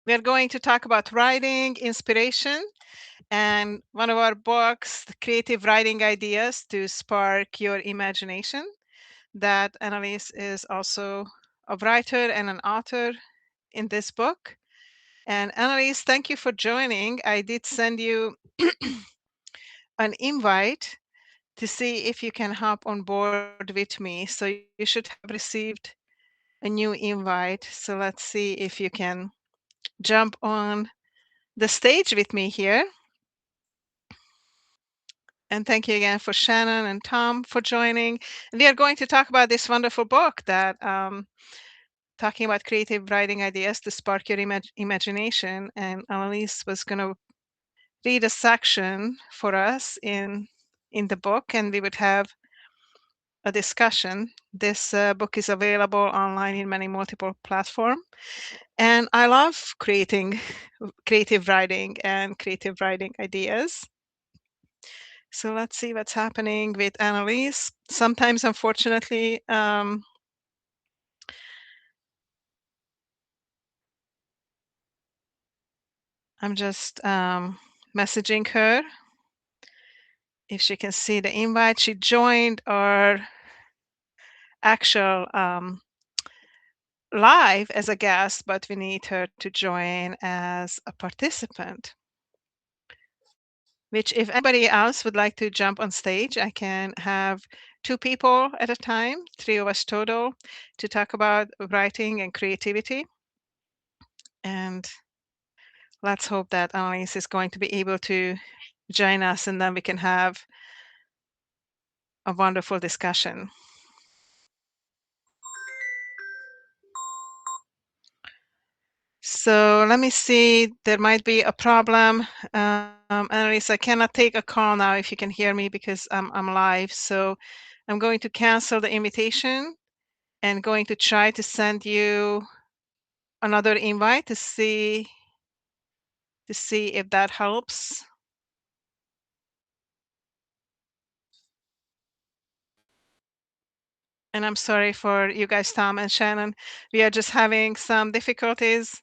We're going to talk about writing, inspiration, and one of our books, the Creative Writing Ideas to Spark Your Imagination. That Annelise is also a writer and an author in this book. And Annelise, thank you for joining. I did send you an invite to see if you can hop on board with me. So you should have received a new invite. So let's see if you can jump on the stage with me here. And thank you again for Shannon and Tom for joining. And we are going to talk about this wonderful book that talking about creative writing ideas to spark your imagination. And Annalise was going to read a section for us in the book, and we would have a discussion. This book is available online in many multiple platforms. And I love creating creative writing and creative writing ideas. So let's see what's happening with Annalise. Sometimes, unfortunately, I'm just messaging her if she can see the invite. She joined our actual live as a guest, but we need her to join as a participant. Which, if anybody else would like to jump on stage, I can have 2 people at a time, 3 of us total, to talk about writing and creativity. And let's hope that Annalise is going to be able to join us, and then we can have a wonderful discussion. So let me see. There might be a problem. Annalise, I cannot take a call now if you can hear me because I'm live. So I'm going to cancel the invitation and going to try to send you another invite to see if that helps. And I'm sorry for you guys, Tom and Shannon. We are just having some difficulties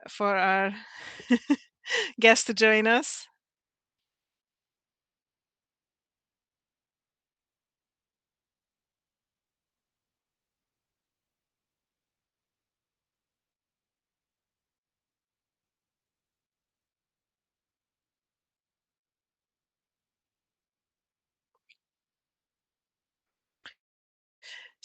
for our guest to join us.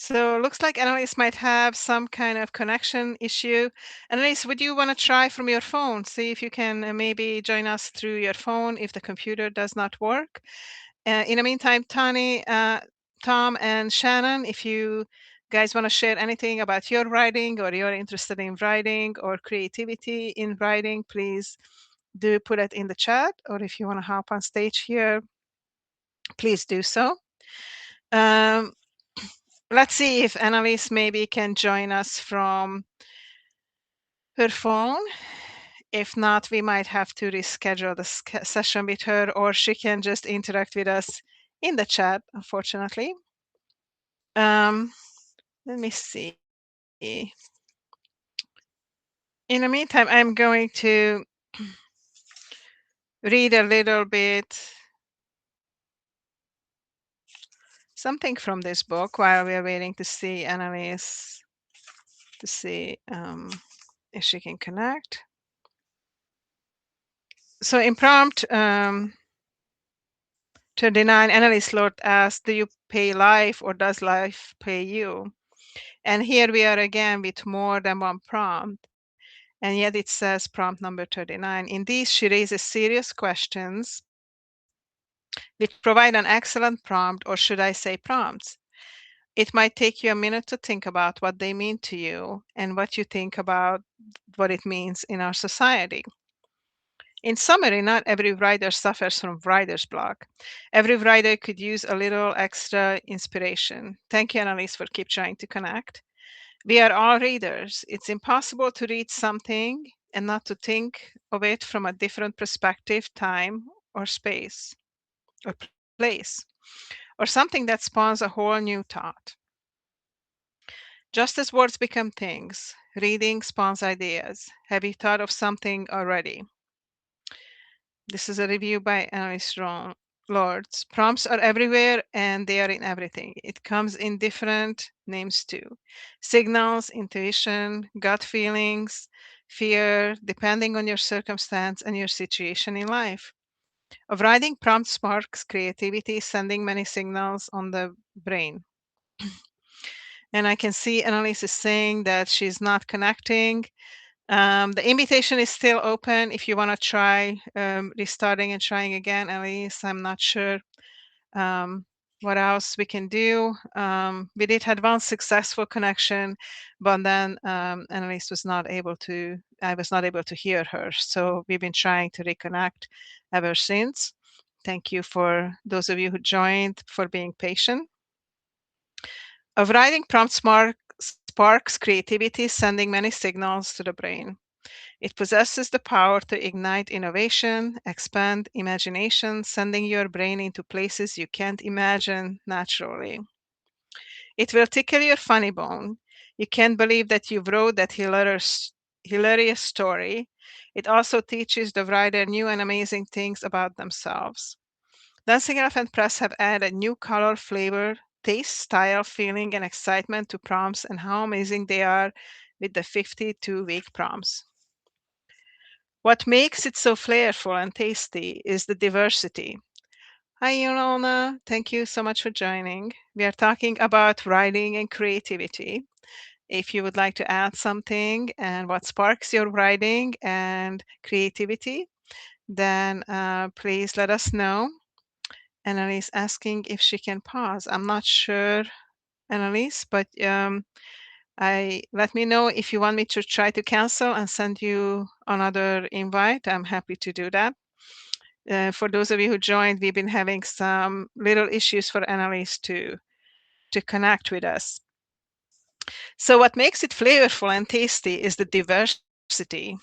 So looks like Annalise might have some kind of connection issue. Annalise, would you want to try from your phone? See if you can maybe join us through your phone if the computer does not work. In the meantime, Tom and Shannon, if you guys want to share anything about your writing or you're interested in writing or creativity in writing, please do put it in the chat. Or if you want to hop on stage here, please do so. Let's see if Annalise maybe can join us from her phone. If not, we might have to reschedule the session with her, or she can just interact with us in the chat, unfortunately. Let me see. In the meantime, I'm going to read a little bit something from this book while we're waiting to see Annalise, to see if she can connect. So in prompt 39, Annalise Lord asked, do you pay life or does life pay you? And here we are again with more than one prompt. And yet it says prompt number 39. In these, she raises serious questions which provide an excellent prompt, or should I say prompts. It might take you a minute to think about what they mean to you and what you think about what it means in our society. In summary, not every writer suffers from writer's block. Every writer could use a little extra inspiration. Thank you, Annalise, for keep trying to connect. We are all readers. It's impossible to read something and not to think of it from a different perspective, time, or space, or place, or something that spawns a whole new thought. Just as words become things, Reading spawns ideas. Have you thought of something already? This is a review by Annelise Lords. Prompts are everywhere and they are in everything. It comes in different names too. Signals, intuition, gut feelings, fear, depending on your circumstance and your situation in life. A writing prompt sparks creativity, sending many signals on the brain. And I can see Annalise is saying that she's not connecting. The invitation is still open if you want to try restarting and trying again, Annalise. I'm not sure um, what else we can do. We did have one successful connection, but then Annalise was not able to, I was not able to hear her. So we've been trying to reconnect ever since. Thank you for those of you who joined for being patient. A writing prompt sparks creativity, sending many signals to the brain. It possesses the power to ignite innovation, expand imagination, sending your brain into places you can't imagine naturally. It will tickle your funny bone. You can't believe that you wrote that hilarious story. It also teaches the writer new and amazing things about themselves. Dancing Elephant Press have added new color, flavor, taste, style, feeling, and excitement to prompts, and how amazing they are with the 52-week prompts. What makes it so flavorful and tasty is the diversity. Hi, Yolana. Thank you so much for joining. We are talking about writing and creativity. If you would like to add something and what sparks your writing and creativity, then please let us know. Annalise asking if she can pause. I'm not sure, Annalise, but let me know if you want me to try to cancel and send you another invite. I'm happy to do that. For those of you who joined, we've been having some little issues for Annalise to connect with us. So what makes it flavorful and tasty is the diversity,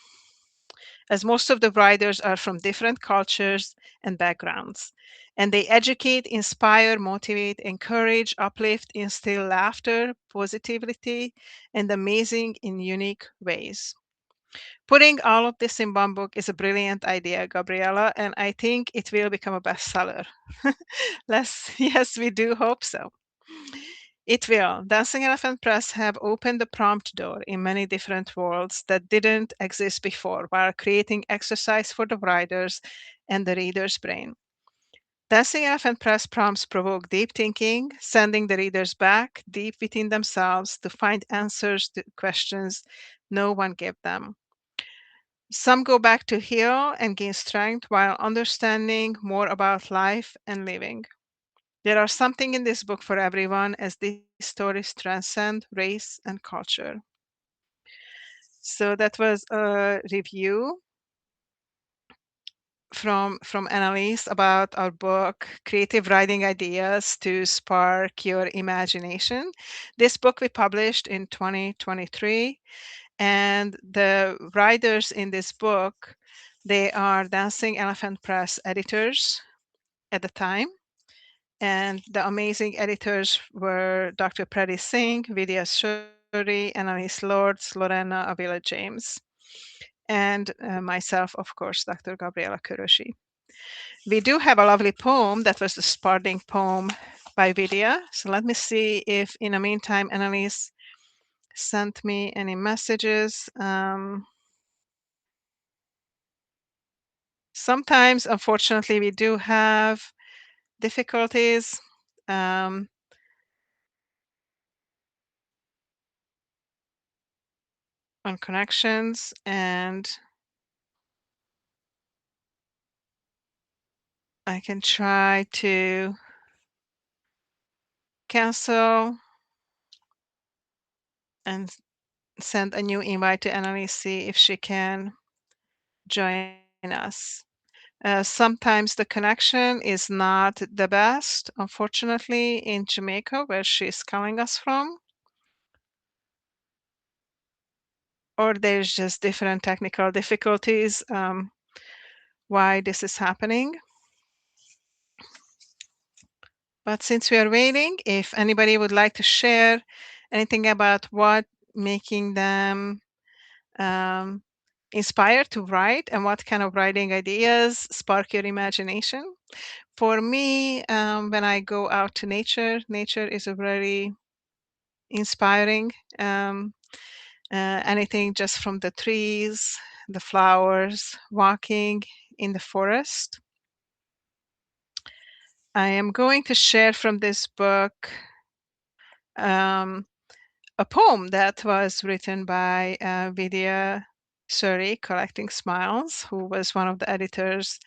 as most of the writers are from different cultures and backgrounds. And they educate, inspire, motivate, encourage, uplift, instill laughter, positivity, and amazing in unique ways. Putting all of this in one book is a brilliant idea, Gabriella, and I think it will become a bestseller. Yes, we do hope so. It will. Dancing Elephant Press have opened the prompt door in many different worlds that didn't exist before while creating exercise for the writers and the reader's brain. Dancing Elephant Press prompts provoke deep thinking, sending the readers back deep within themselves to find answers to questions no one gave them. Some go back to heal and gain strength while understanding more about life and living. There are something in this book for everyone as these stories transcend race and culture. So that was a review from Annalise about our book, Creative Writing Ideas to Spark Your Imagination. This book we published in 2023, and the writers in this book, they are Dancing Elephant Press editors at the time. And the amazing editors were Dr. Prati Singh, Vidya Shuri, Annalise Lords, Lorena Avila James, and myself, of course, Dr. Gabriella Kőrösi. We do have a lovely poem that was the starting poem by Vidya. So let me see if in the meantime Annalise sent me any messages. Sometimes, unfortunately, we do have difficulties. Um, on connections, and I can try to cancel and send a new invite to Annalise, see if she can join us. Sometimes the connection is not the best, unfortunately, in Jamaica, where she's calling us from, or there's just different technical difficulties why this is happening. But since we are waiting, if anybody would like to share anything about what making them um, inspired to write, and what kind of writing ideas spark your imagination. For me, when I go out to nature, nature is a very inspiring. Um, Anything just from the trees, the flowers, walking in the forest. I am going to share from this book um, a poem that was written by Vidya Suri, Collecting Smiles, who was one of the editors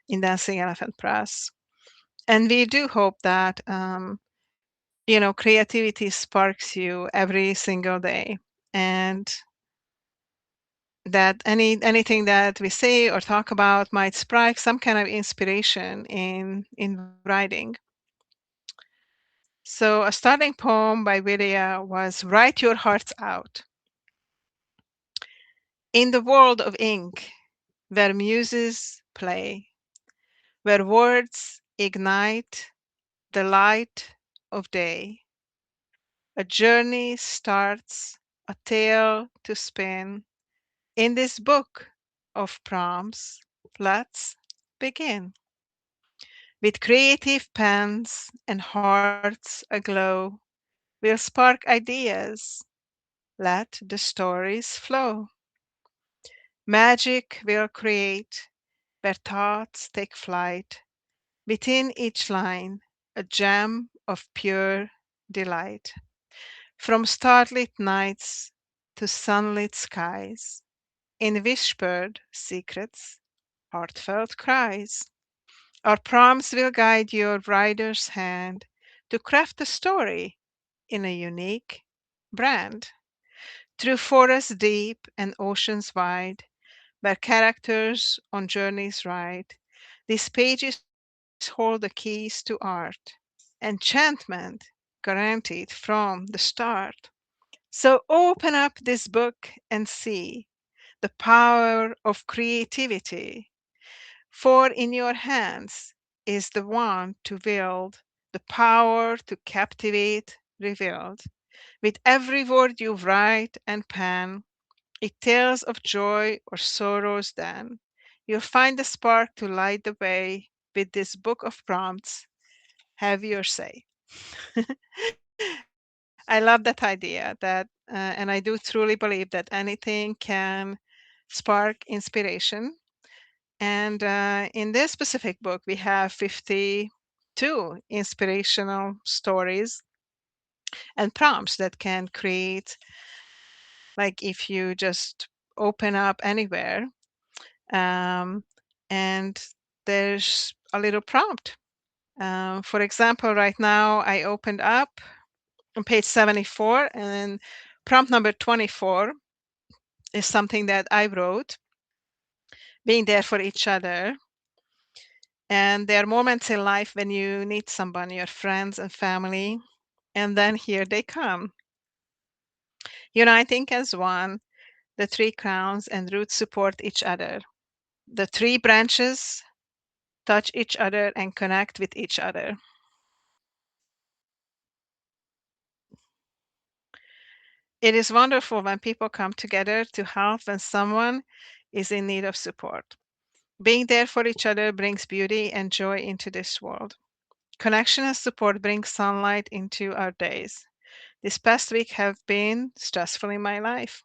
in Dancing Elephant Press. And we do hope that creativity sparks you every single day, and that anything that we say or talk about might spark some kind of inspiration in writing. So a starting poem by Vidya was Write Your Hearts Out. In the world of ink, where muses play, where words ignite the light of day, a journey starts, a tale to spin. In this book of prompts, let's begin. With creative pens and hearts aglow, we'll spark ideas. Let the stories flow. Magic will create where thoughts take flight. Within each line, a gem of pure delight. From starlit nights to sunlit skies, in whispered secrets, heartfelt cries. Our prompts will guide your writer's hand to craft a story in a unique brand. Through forests deep and oceans wide, where characters on journeys ride, these pages hold the keys to art, enchantment guaranteed from the start. So open up this book and see the power of creativity. For in your hands is the wand to wield, the power to captivate revealed. With every word you write and pen, it tells of joy or sorrows then. You'll find the spark to light the way. With this book of prompts, have your say. I love that idea and I do truly believe that anything can spark inspiration. And in this specific book, we have 52 inspirational stories and prompts that can create, like if you just open up anywhere, um, and there's a little prompt. For example, right now I opened up on page 74, and prompt number 24 is something that I wrote, being there for each other. And there are moments in life when you need someone, your friends and family, and then here they come. Uniting as one, the three crowns and roots support each other. The three branches touch each other and connect with each other. It is wonderful when people come together to help when someone is in need of support. Being there for each other brings beauty and joy into this world. Connection and support bring sunlight into our days. This past week have been stressful in my life.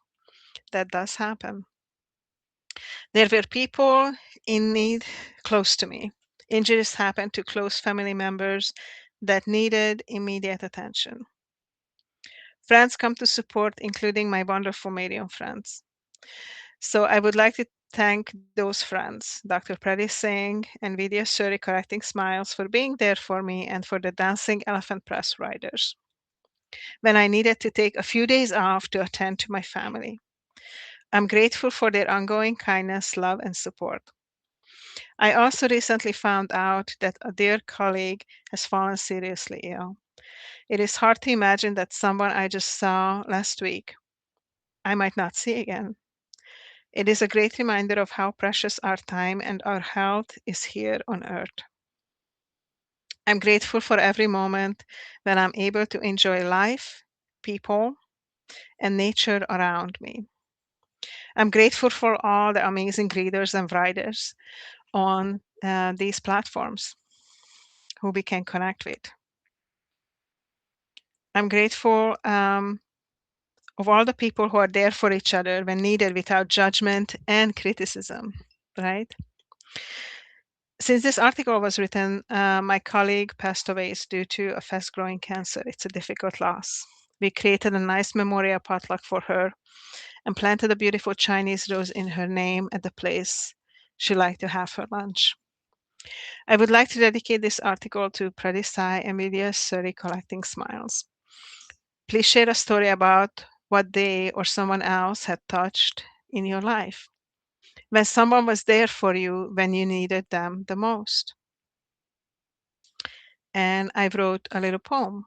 That does happen. There were people in need close to me. Injuries happened to close family members that needed immediate attention. Friends come to support, including my wonderful medium friends. So I would like to thank those friends, Dr. Pradip Singh and Vidya Suri Correcting Smiles, for being there for me, and for the Dancing Elephant Press writers when I needed to take a few days off to attend to my family. I'm grateful for their ongoing kindness, love, and support. I also recently found out that a dear colleague has fallen seriously ill. It is hard to imagine that someone I just saw last week I might not see again. It is a great reminder of how precious our time and our health is here on earth. I'm grateful for every moment when I'm able to enjoy life, people, and nature around me. I'm grateful for all the amazing readers and writers on these platforms who we can connect with. I'm grateful of all the people who are there for each other when needed without judgment and criticism, right? Since this article was written, my colleague passed away due to a fast growing cancer. It's a difficult loss. We created a nice memorial potluck for her and planted a beautiful Chinese rose in her name at the place she liked to have her lunch. I would like to dedicate this article to Pradisai and Vidya Suri collecting smiles. Please share a story about what they or someone else had touched in your life. When someone was there for you when you needed them the most. And I wrote a little poem.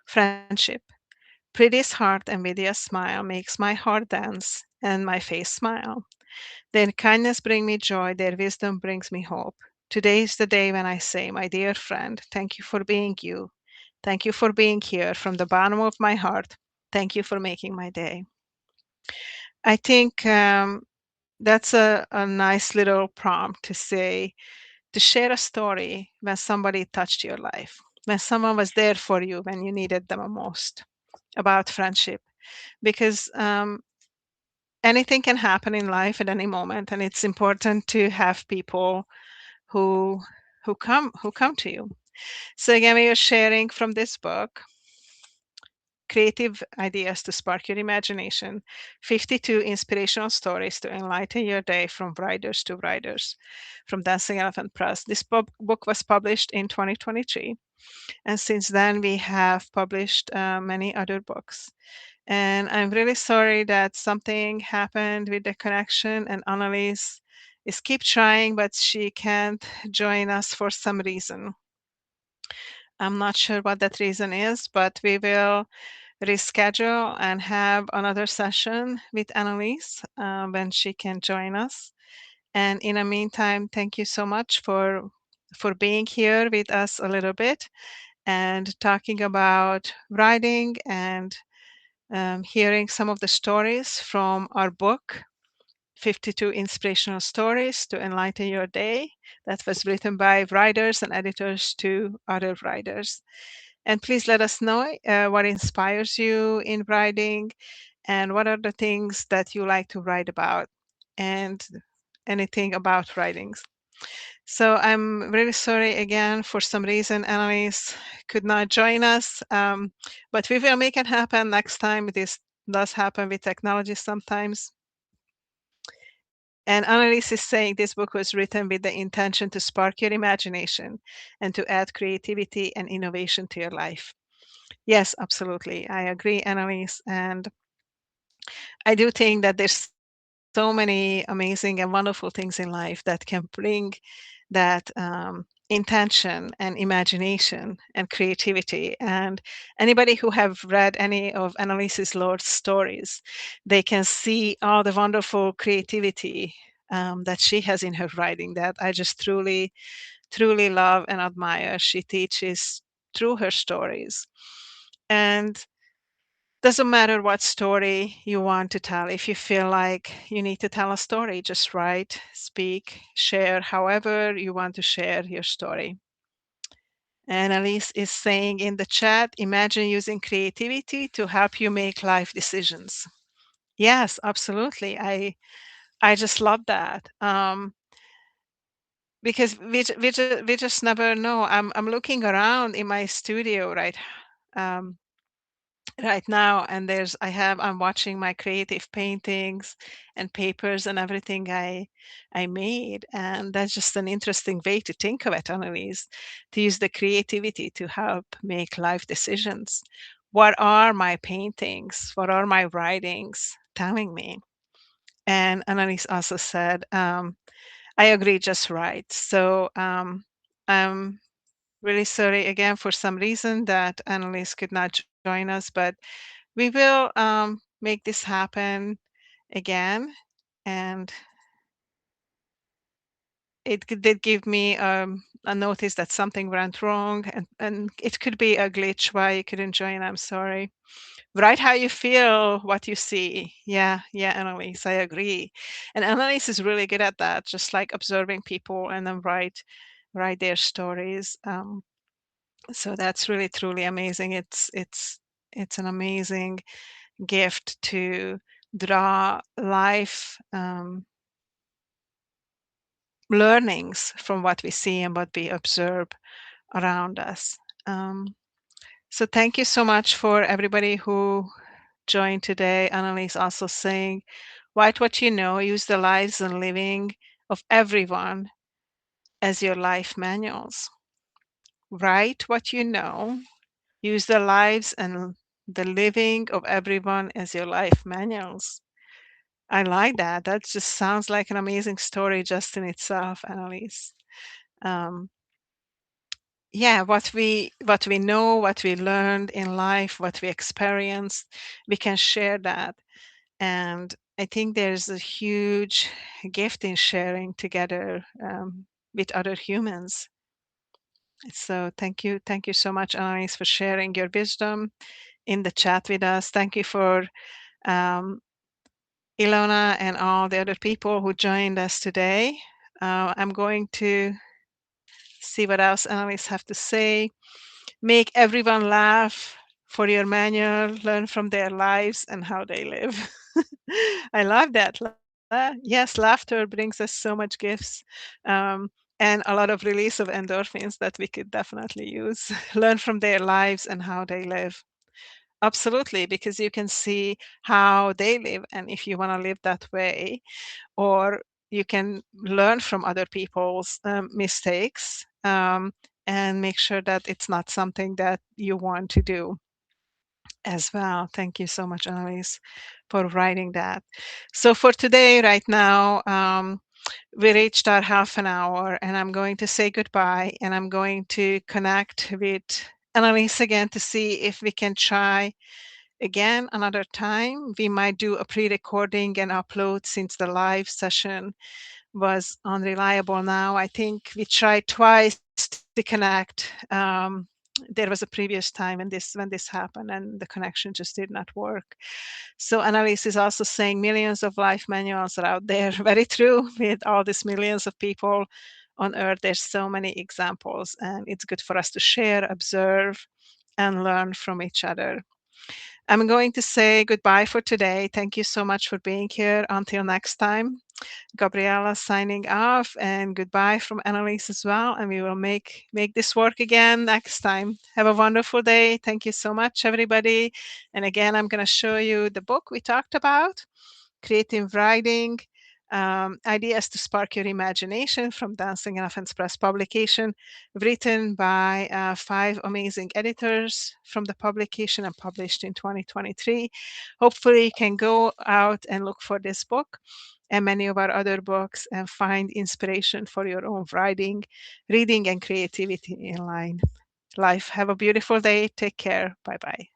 Friendship. Pretty's heart and Vidya's smile makes my heart dance and my face smile. Their kindness brings me joy, their wisdom brings me hope. Today is the day when I say, my dear friend, thank you for being you. Thank you for being here from the bottom of my heart. Thank you for making my day. I think that's a nice little prompt to say, to share a story when somebody touched your life, when someone was there for you when you needed them most, about friendship. Because anything can happen in life at any moment, and it's important to have people who who come to you. So again, we are sharing from this book, Creative Ideas to Spark Your Imagination, 52 Inspirational Stories to Enlighten Your Day from Writers to Writers, from dancingelephantspress. This book was published in 2023, and since then we have published many other books. And I'm really sorry that something happened with the connection, and Annelise is keep trying, but she can't join us for some reason. I'm not sure what that reason is, but we will reschedule and have another session with Annelise when she can join us. And in the meantime, thank you so much for being here with us a little bit and talking about writing and hearing some of the stories from our book, 52 Inspirational Stories to Enlighten Your Day, that was written by writers and editors to other writers. And please let us know what inspires you in writing and what are the things that you like to write about and anything about writings. So I'm really sorry again, for some reason Annalise could not join us, but we will make it happen next time. This does happen with technology sometimes. And Annalise is saying this book was written with the intention to spark your imagination and to add creativity and innovation to your life. Yes, absolutely. I agree, Annalise. And I do think that there's so many amazing and wonderful things in life that can bring that intention and imagination and creativity. And anybody who have read any of Annalise's Lord's stories, they can see all the wonderful creativity that she has in her writing that I just truly, truly love and admire. She teaches through her stories. And doesn't matter what story you want to tell. If you feel like you need to tell a story, just write, speak, share however you want to share your story. And Elise is saying in the chat, imagine using creativity to help you make life decisions. Yes, absolutely. I just love that. Because we just never know. I'm looking around in my studio um, right now, and I'm watching my creative paintings and papers and everything I made, and that's just an interesting way to think of it, Annalise, to use the creativity to help make life decisions. What are my paintings, what are my writings telling me? And Annalise also said, I agree, just right. So I'm really sorry again, for some reason that Annalise could not join us, but we will make this happen again. And did give me a notice that something went wrong, and it could be a glitch why you couldn't join. I'm sorry. Write how you feel, what you see. Yeah, yeah, Annalise, I agree. And Annalise is really good at that, just like observing people and then write their stories. So that's really truly amazing. It's an amazing gift to draw life learnings from what we see and what we observe around us. Um, so thank you so much for everybody who joined today. Annalise also saying, write what you know, use the lives and living of everyone as your life manuals. Write what you know, use the lives and the living of everyone as your life manuals. I like that. That just sounds like an amazing story just in itself, Annalise. Um, yeah, what we know, what we learned in life, what we experienced, we can share that. And I think there's a huge gift in sharing together with other humans. So thank you so much, Annalise, for sharing your wisdom in the chat with us. Thank you for um, Ilona and all the other people who joined us today. I'm going to see what else Annalise have to say. Make everyone laugh for your manual, learn from their lives and how they live. I love that. Yes, laughter brings us so much gifts um, and a lot of release of endorphins that we could definitely use. Learn from their lives and how they live. Absolutely, because you can see how they live, and if you want to live that way, or you can learn from other people's mistakes and make sure that it's not something that you want to do as well. Thank you so much, Annalise, for writing that. So for today, right now, we reached our half an hour, and I'm going to say goodbye, and I'm going to connect with Annalise again to see if we can try again another time. We might do a pre-recording and upload since the live session was unreliable now. I think we tried twice to connect. There was a previous time when this happened and the connection just did not work. So Annalise is also saying millions of life manuals are out there. Very true. With all these millions of people on earth, there's so many examples, and it's good for us to share, observe, and learn from each other. I'm going to say goodbye for today. Thank you so much for being here. Until next time. Gabriella signing off, and goodbye from Annalise as well. And we will make this work again next time. Have a wonderful day. Thank you so much, everybody. And again, I'm going to show you the book we talked about, Creative Writing, Ideas to Spark Your Imagination from dancingelephantspress publication, written by 5 amazing editors from the publication and published in 2023. Hopefully you can go out and look for this book and many of our other books and find inspiration for your own writing, reading, and creativity in life. Have a beautiful day. Take care. Bye bye.